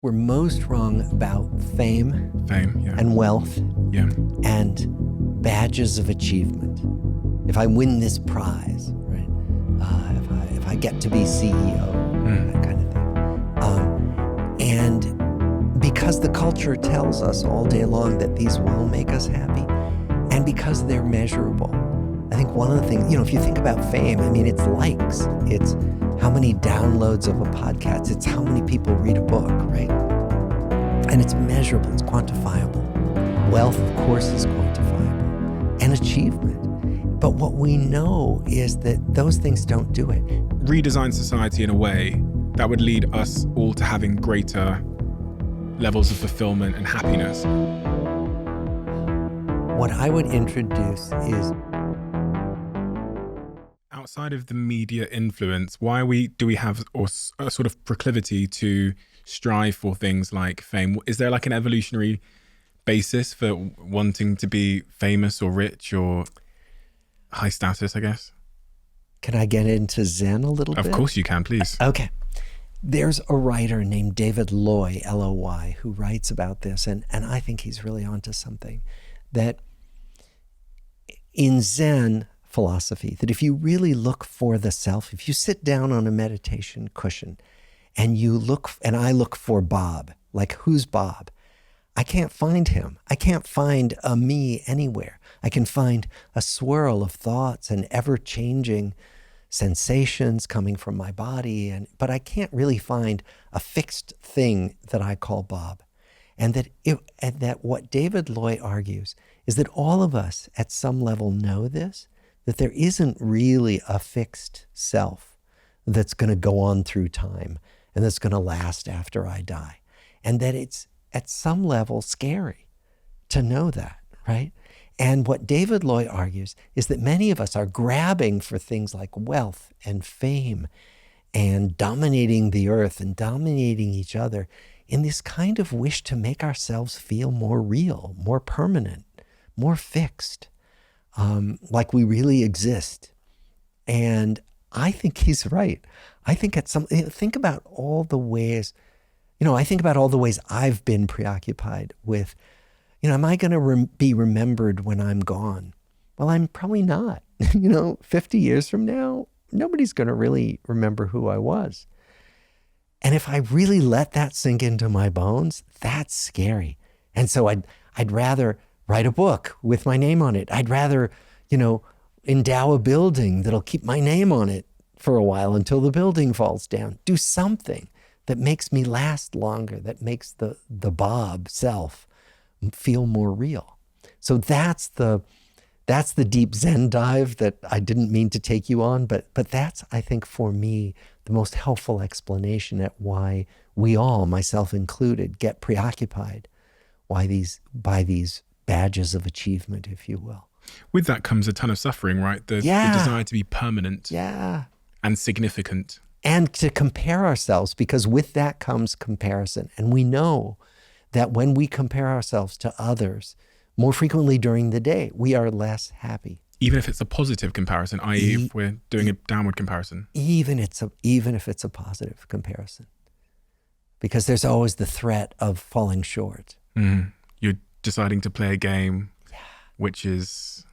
We're most wrong about fame yeah. and wealth Yeah. and badges of achievement. If I win this prize, right? If I get to be CEO, that kind of thing. And because the culture tells us all day long that these will make us happy, and because they're measurable, I think one of the things, if you think about fame, I mean, it's likes, it's how many downloads of a podcast, it's how many people read a book, right? And it's measurable, it's quantifiable. Wealth, of course, is quantifiable, and achievement. But what we know is that those things don't do it. Redesign society in a way that would lead us all to having greater levels of fulfillment and happiness. What I would introduce is, outside of the media influence, do we have a sort of proclivity to strive for things like fame? Is there like an evolutionary basis for wanting to be famous or rich or high status, I guess? can I get into Zen a little bit? Of course you can, please. Okay. There's a writer named David Loy, L-O-Y, who writes about this, and I think he's really onto something. That in Zen philosophy, that if you really look for the self, if you sit down on a meditation cushion and I look for Bob, like who's Bob? I can't find him. I can't find a me anywhere. I can find a swirl of thoughts and ever-changing sensations coming from my body, but I can't really find a fixed thing that I call Bob. And that what David Loy argues is that all of us at some level know this, that there isn't really a fixed self that's going to go on through time and that's going to last after I die. And that it's at some level scary to know that, right? And what David Loy argues is that many of us are grabbing for things like wealth and fame and dominating the earth and dominating each other in this kind of wish to make ourselves feel more real, more permanent, more fixed, like we really exist. And I think he's right. I think think about all the ways, I think about all the ways I've been preoccupied with, am I going to be remembered when I'm gone? Well, I'm probably not. 50 years from now, nobody's going to really remember who I was. And if I really let that sink into my bones, that's scary. And so I'd rather write a book with my name on it. I'd rather, endow a building that'll keep my name on it for a while until the building falls down. Do something that makes me last longer, that makes the Bob self feel more real. So that's the deep Zen dive that I didn't mean to take you on, but that's, I think, for me, the most helpful explanation at why we all, myself included, get preoccupied by these badges of achievement, if you will. With that comes a ton of suffering, right? The desire to be permanent and significant. And to compare ourselves, because with that comes comparison. And we know that when we compare ourselves to others, more frequently during the day, we are less happy. Even if it's a positive comparison, i.e. if we're doing a downward comparison. Even if it's a positive comparison. Because there's always the threat of falling short. You're deciding to play a game, which is,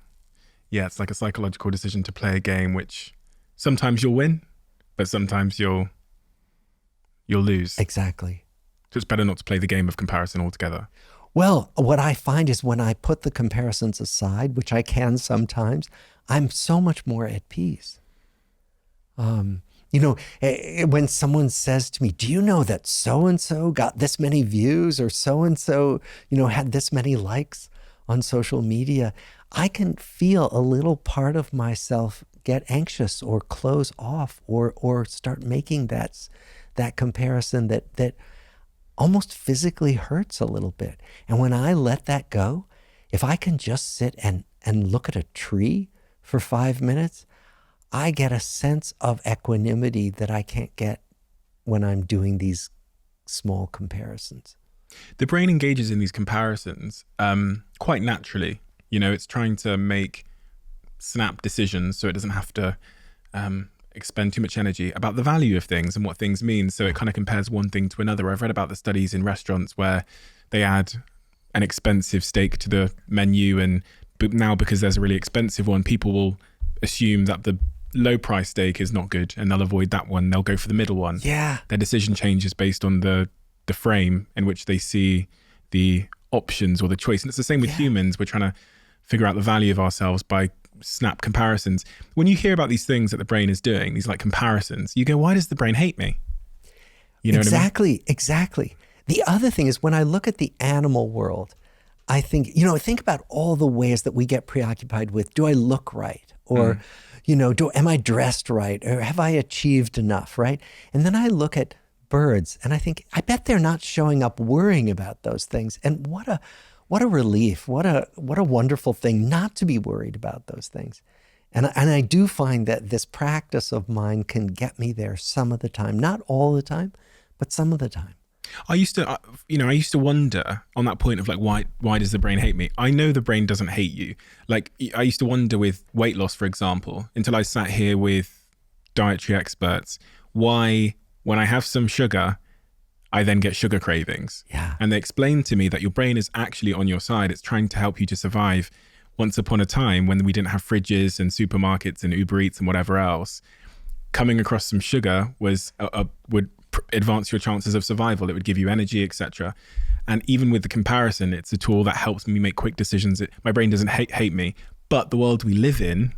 it's like a psychological decision to play a game which sometimes you'll win, but sometimes you'll lose. Exactly. So it's better not to play the game of comparison altogether. Well, what I find is when I put the comparisons aside, which I can sometimes, I'm so much more at peace. When someone says to me, do you know that so-and-so got this many views or so-and-so, had this many likes on social media, I can feel a little part of myself get anxious or close off or start making that comparison that almost physically hurts a little bit. And when I let that go, if I can just sit and look at a tree for 5 minutes, I get a sense of equanimity that I can't get when I'm doing these small comparisons. The brain engages in these comparisons quite naturally. It's trying to make snap decisions so it doesn't have to expend too much energy about the value of things and what things mean. So it kind of compares one thing to another. I've read about the studies in restaurants where they add an expensive steak to the menu, and now because there's a really expensive one, people will assume that the low price steak is not good and they'll avoid that one. They'll go for the middle one. Yeah. Their decision changes based on the frame in which they see the options or the choice. And it's the same with humans. We're trying to figure out the value of ourselves by snap comparisons. When you hear about these things that the brain is doing, these like comparisons, you go, why does the brain hate me? You know Exactly, what I mean? exactly. The other thing is when I look at the animal world, I think, think about all the ways that we get preoccupied with, do I look right? Or, am I dressed right? Or have I achieved enough, right? And then I look at birds and I think, I bet they're not showing up worrying about those things. And what a relief, what a wonderful thing not to be worried about those things. And I do find that this practice of mine can get me there some of the time, not all the time, but some of the time. I used to wonder on that point of like, why does the brain hate me? I know the brain doesn't hate you. Like I used to wonder with weight loss, for example, until I sat here with dietary experts, why when I have some sugar, I then get sugar cravings. Yeah. And they explained to me that your brain is actually on your side. It's trying to help you to survive. Once upon a time when we didn't have fridges and supermarkets and Uber Eats and whatever else, coming across some sugar would advance your chances of survival. It would give you energy, etc. And even with the comparison, it's a tool that helps me make quick decisions. My brain doesn't hate me, but the world we live in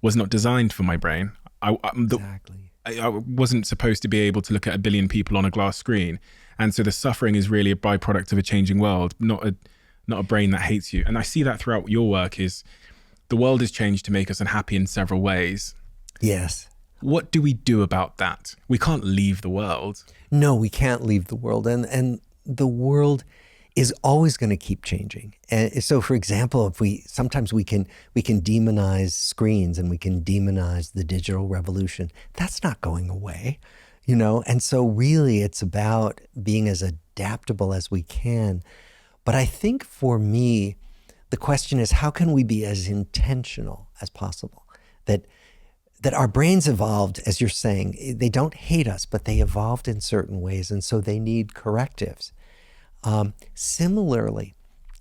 was not designed for my brain. Exactly. I wasn't supposed to be able to look at 1 billion people on a glass screen. And so the suffering is really a byproduct of a changing world, not a brain that hates you. And I see that throughout your work is the world has changed to make us unhappy in several ways. Yes. What do we do about that? We can't leave the world. No, we can't leave the world. And the world is always going to keep changing. And so, for example, sometimes we can demonize screens and we can demonize the digital revolution. That's not going away, And so really it's about being as adaptable as we can. But I think for me, the question is, how can we be as intentional as possible? That our brains evolved, as you're saying, they don't hate us, but they evolved in certain ways. And so they need correctives. Similarly,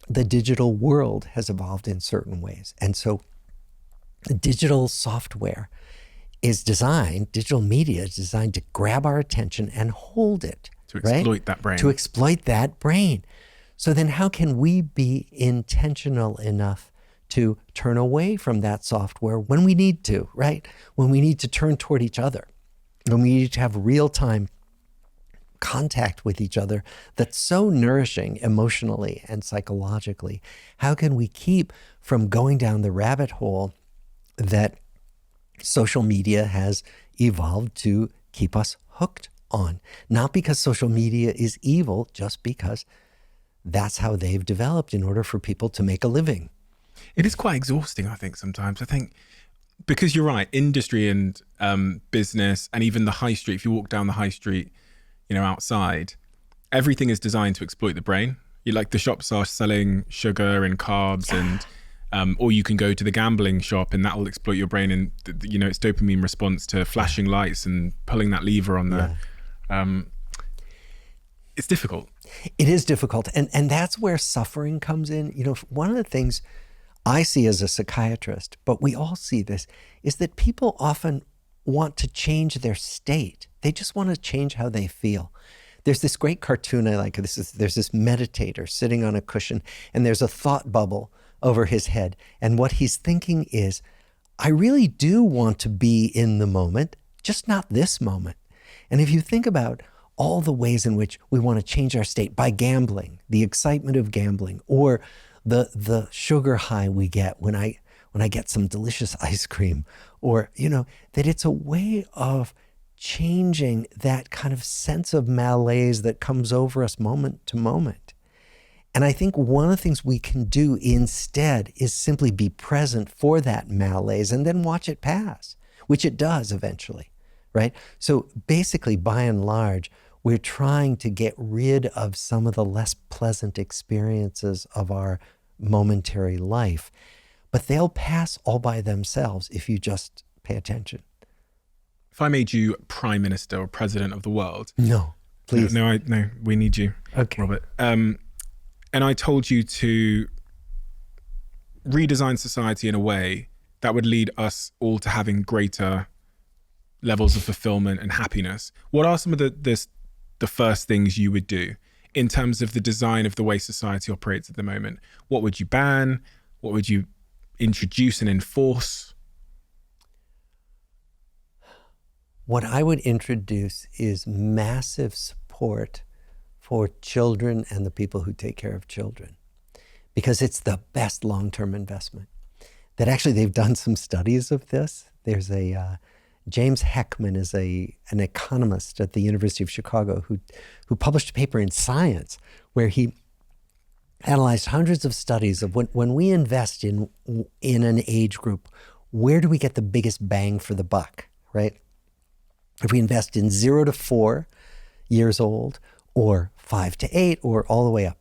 the digital world has evolved in certain ways. And so digital software digital media is designed to grab our attention and hold it. To exploit that brain. To exploit that brain. So then how can we be intentional enough to turn away from that software when we need to, right? When we need to turn toward each other, when we need to have real-time contact with each other that's so nourishing emotionally and psychologically. How can we keep from going down the rabbit hole that social media has evolved to keep us hooked on? Not because social media is evil, just because that's how they've developed in order for people to make a living. It is quite exhausting, I think, sometimes. I think because you're right, industry and business and even the high street, if you walk down the high street, outside, everything is designed to exploit the brain. The shops are selling sugar and carbs and or you can go to the gambling shop and that will exploit your brain and its dopamine response to flashing lights and pulling that lever on the it's difficult. It is difficult. And that's where suffering comes in. One of the things I see as a psychiatrist, but we all see this, is that people often want to change their state. They just want to change how they feel. There's this great cartoon I like. There's this meditator sitting on a cushion, and there's a thought bubble over his head. And what he's thinking is, I really do want to be in the moment, just not this moment. And if you think about all the ways in which we want to change our state by gambling, the excitement of gambling, or the sugar high we get when I get some delicious ice cream, or, that it's a way of changing that kind of sense of malaise that comes over us moment to moment. And I think one of the things we can do instead is simply be present for that malaise and then watch it pass, which it does eventually, right? So basically, by and large, we're trying to get rid of some of the less pleasant experiences of our momentary life, but they'll pass all by themselves if you just pay attention. if I made you prime minister or president of the world, No, please. No, we need you, Okay. Robert. And I told you to redesign society in a way that would lead us all to having greater levels of fulfillment and happiness. What are some of the first things you would do in terms of the design of the way society operates at the moment? What would you ban? What would you introduce and enforce? What I would introduce is massive support for children and the people who take care of children, because it's the best long-term investment. That actually, they've done some studies of this. There's James Heckman is an economist at the University of Chicago who published a paper in Science where he analyzed hundreds of studies of when we invest in an age group, where do we get the biggest bang for the buck, right? If we invest in 0 to 4 years old, or 5 to 8, or all the way up,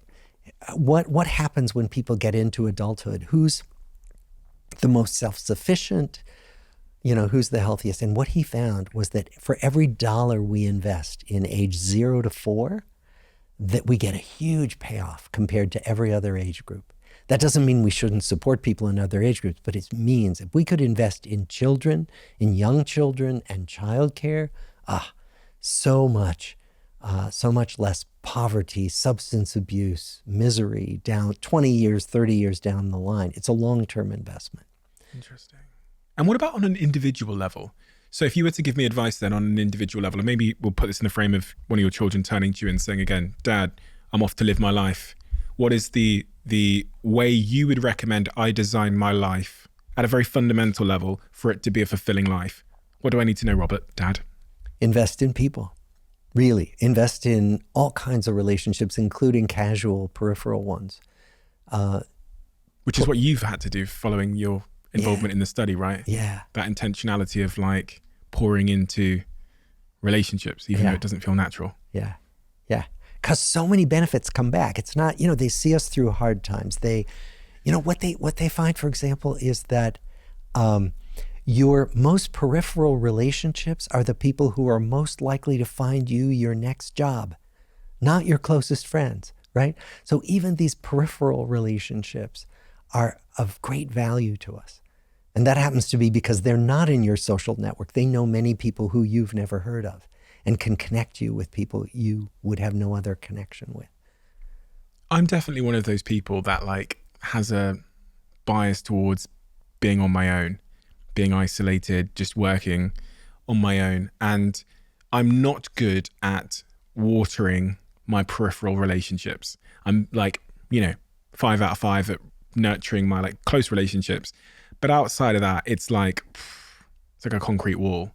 what happens when people get into adulthood? Who's the most self-sufficient? Who's the healthiest? And what he found was that for every dollar we invest in age 0 to 4, that we get a huge payoff compared to every other age group. That doesn't mean we shouldn't support people in other age groups, but it means if we could invest in children, in young children and childcare, so much less poverty, substance abuse, misery down 20 years, 30 years down the line. It's a long-term investment. Interesting. And what about on an individual level? So if you were to give me advice then on an individual level, and maybe we'll put this in the frame of one of your children turning to you and saying again, Dad, I'm off to live my life. What is the way you would recommend I design my life at a very fundamental level for it to be a fulfilling life? What do I need to know, Robert, Dad? Invest in people. Really, invest in all kinds of relationships, including casual, peripheral ones. Which is what you've had to do following your involvement in the study, right? Yeah. That intentionality of like pouring into relationships, even though it doesn't feel natural. Yeah. Because so many benefits come back. It's not, they see us through hard times. They, what they find, for example, is that your most peripheral relationships are the people who are most likely to find you your next job, not your closest friends, right? So even these peripheral relationships are of great value to us. And that happens to be because they're not in your social network. They know many people who you've never heard of and can connect you with people you would have no other connection with. I'm definitely one of those people that like has a bias towards being on my own, being isolated, just working on my own. And I'm not good at watering my peripheral relationships. I'm like, 5 out of 5 at nurturing my like close relationships. But outside of that, it's like a concrete wall.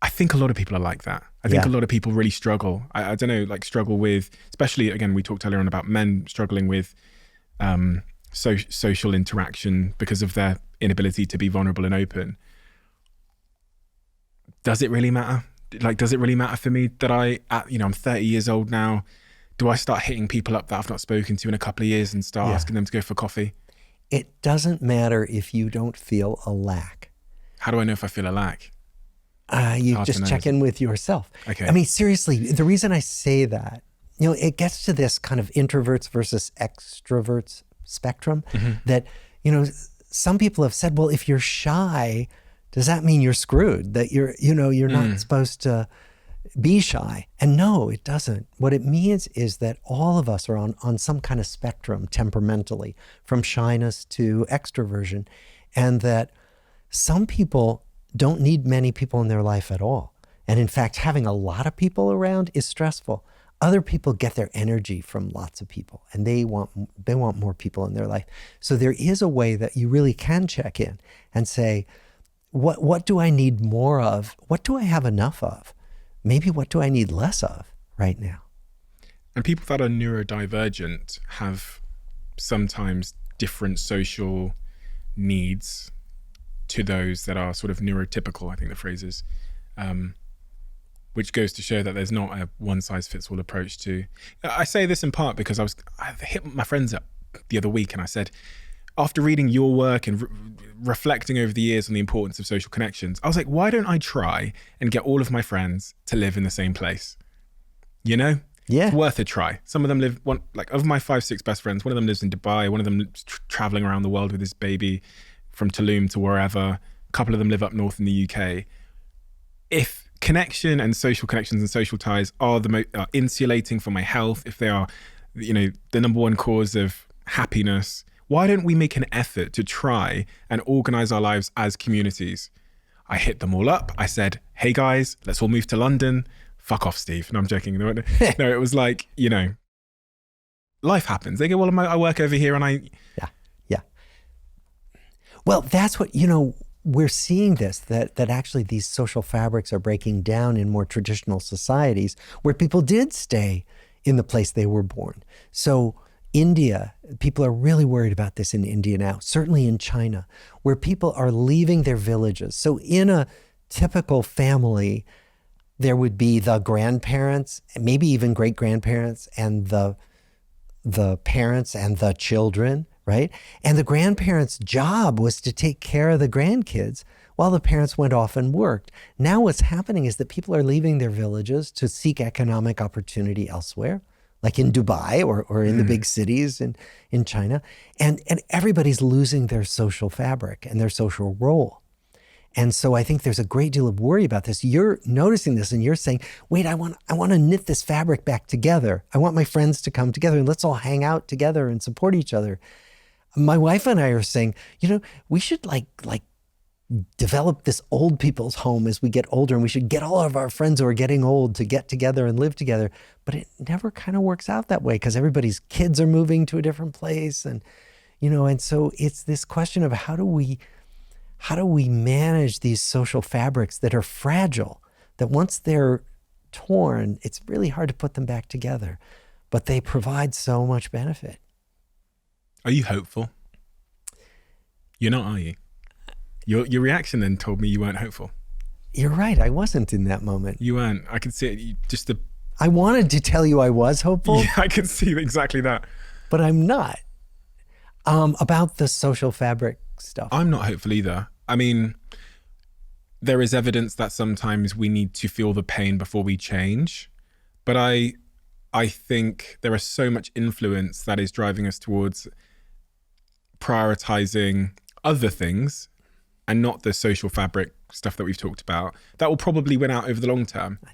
I think a lot of people are like that. I think a lot of people really struggle. I don't know, like struggle with, especially again, we talked earlier on about men struggling with social interaction because of their inability to be vulnerable and open. Does it really matter? Like, does it really matter for me that I'm 30 years old now? Do I start hitting people up that I've not spoken to in a couple of years and start asking them to go for coffee? It doesn't matter if you don't feel a lack. How do I know if I feel a lack? You just check in with yourself. Okay. I mean, seriously, the reason I say that, it gets to this kind of introverts versus extroverts spectrum that, some people have said, well, if you're shy, does that mean you're screwed? That you're not supposed to be shy? And no, it doesn't. What it means is that all of us are on some kind of spectrum temperamentally, from shyness to extroversion, and that some people don't need many people in their life at all. And in fact, having a lot of people around is stressful. Other people get their energy from lots of people, and they want more people in their life. So there is a way that you really can check in and say, what do I need more of? What do I have enough of? Maybe what do I need less of right now? And people that are neurodivergent have sometimes different social needs to those that are sort of neurotypical, I think the phrase is, which goes to show that there's not a one-size-fits-all approach to. I say this in part because I hit my friends up the other week and I said, after reading your work and reflecting over the years on the importance of social connections, I was like, why don't I try and get all of my friends to live in the same place? You know? Yeah. It's worth a try. Some of them live, of my 5-6 best friends, one of them lives in Dubai, one of them traveling around the world with his baby from Tulum to wherever. A couple of them live up north in the UK. If connection and social connections and social ties are are insulating for my health, if they are, the number one cause of happiness, why don't we make an effort to try and organize our lives as communities? I hit them all up. I said, hey guys, let's all move to London. Fuck off, Steve. No, I'm joking. No, it was like, life happens. They go, well, I work over here and Yeah. Well, that's what, we're seeing this, that actually these social fabrics are breaking down in more traditional societies where people did stay in the place they were born. So India, people are really worried about this in India now, certainly in China, where people are leaving their villages. So in a typical family, there would be the grandparents, maybe even great-grandparents, and the parents and the children, right? And the grandparents' job was to take care of the grandkids while the parents went off and worked. Now what's happening is that people are leaving their villages to seek economic opportunity elsewhere, like in Dubai or in the big cities in China. And everybody's losing their social fabric and their social role. And so I think there's a great deal of worry about this. You're noticing this and you're saying, wait, I want to knit this fabric back together. I want my friends to come together and let's all hang out together and support each other. My wife and I are saying, we should like develop this old people's home as we get older, and we should get all of our friends who are getting old to get together and live together. But it never kind of works out that way because everybody's kids are moving to a different place. And, and so it's this question of how do we manage these social fabrics that are fragile, that once they're torn, it's really hard to put them back together, but they provide so much benefit. Are you hopeful? You're not, are you? Your reaction then told me you weren't hopeful. You're right. I wasn't in that moment. You weren't. I could see it. I wanted to tell you I was hopeful. Yeah, I could see exactly that. But I'm not. About the social fabric stuff. I'm not hopeful either. I mean, there is evidence that sometimes we need to feel the pain before we change. But I think there is so much influence that is driving us towards prioritizing other things and not the social fabric stuff that we've talked about, that will probably win out over the long term. I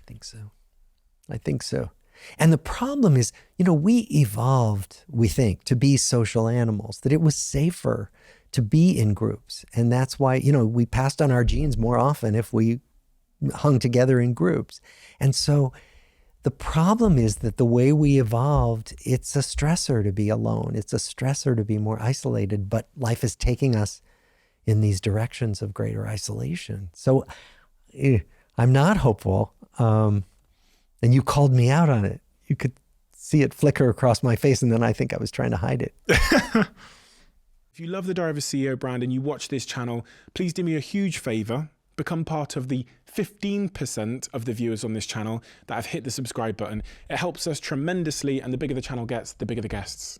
think so. And the problem is, we evolved, we think, to be social animals, that it was safer to be in groups. And that's why, we passed on our genes more often if we hung together in groups. And so the problem is that the way we evolved, it's a stressor to be alone. It's a stressor to be more isolated, but life is taking us in these directions of greater isolation. So I'm not hopeful. And you called me out on it. You could see it flicker across my face, and then I think I was trying to hide it. If you love the Diary of a CEO brand and you watch this channel, please do me a huge favor. Become part of the 15% of the viewers on this channel that have hit the subscribe button. It helps us tremendously, and the bigger the channel gets, the bigger the guests.